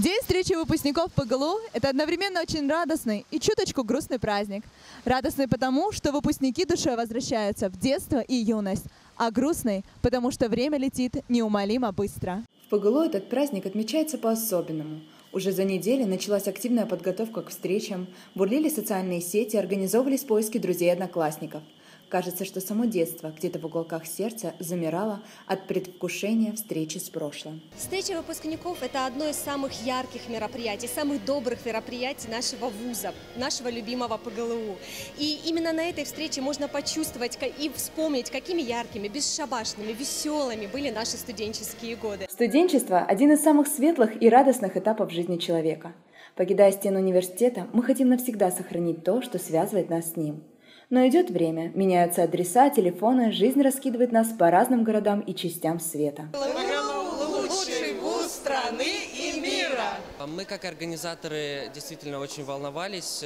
День встречи выпускников ПГЛУ – это одновременно очень радостный и чуточку грустный праздник. Радостный потому, что выпускники душой возвращаются в детство и юность, а грустный потому, что время летит неумолимо быстро. В ПГЛУ этот праздник отмечается по-особенному. Уже за неделю началась активная подготовка к встречам, бурлили социальные сети, организовывались поиски друзей и одноклассников. Кажется, что само детство где-то в уголках сердца замирало от предвкушения встречи с прошлым. Встреча выпускников – это одно из самых ярких мероприятий, самых добрых мероприятий нашего вуза, нашего любимого ПГЛУ. И именно на этой встрече можно почувствовать и вспомнить, какими яркими, бесшабашными, веселыми были наши студенческие годы. Студенчество – один из самых светлых и радостных этапов жизни человека. Покидая стены университета, мы хотим навсегда сохранить то, что связывает нас с ним. Но идет время, меняются адреса, телефоны, жизнь раскидывает нас по разным городам и частям света. Лучший вуз страны и мира! Мы, как организаторы, действительно очень волновались.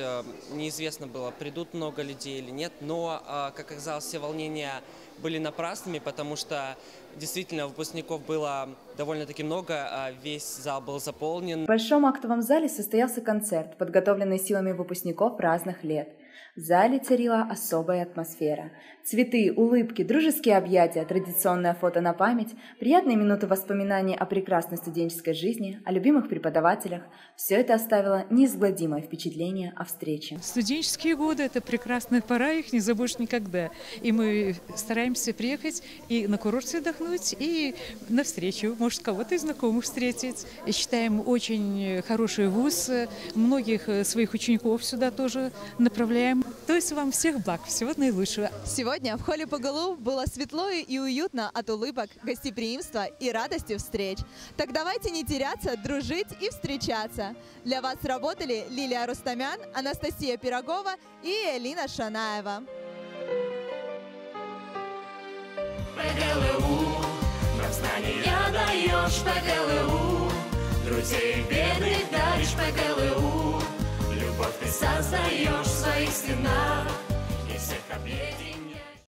Неизвестно было, придут много людей или нет, но, как оказалось, все волнения были напрасными, потому что действительно выпускников было довольно-таки много, весь зал был заполнен. В Большом актовом зале состоялся концерт, подготовленный силами выпускников разных лет. В зале царила особая атмосфера. Цветы, улыбки, дружеские объятия, традиционное фото на память, приятные минуты воспоминаний о прекрасной студенческой жизни, о любимых преподавателях – все это оставило неизгладимое впечатление о встрече. Студенческие годы – это прекрасная пора, их не забудешь никогда. И мы стараемся приехать и на курорте отдохнуть, и на встречу, может, кого-то из знакомых встретить. И считаем очень хороший вуз, многих своих учеников сюда тоже направляем. То есть вам всех благ, всего наилучшего. Сегодня в холле ПГЛУ было светло и уютно от улыбок, гостеприимства и радости встреч. Так давайте не теряться, дружить и встречаться. Для вас работали Лилия Рустамян, Анастасия Пирогова и Элина Шанаева. ПГЛУ, нам знания даешь, ПГЛУ, друзей бедных даришь, ПГЛУ.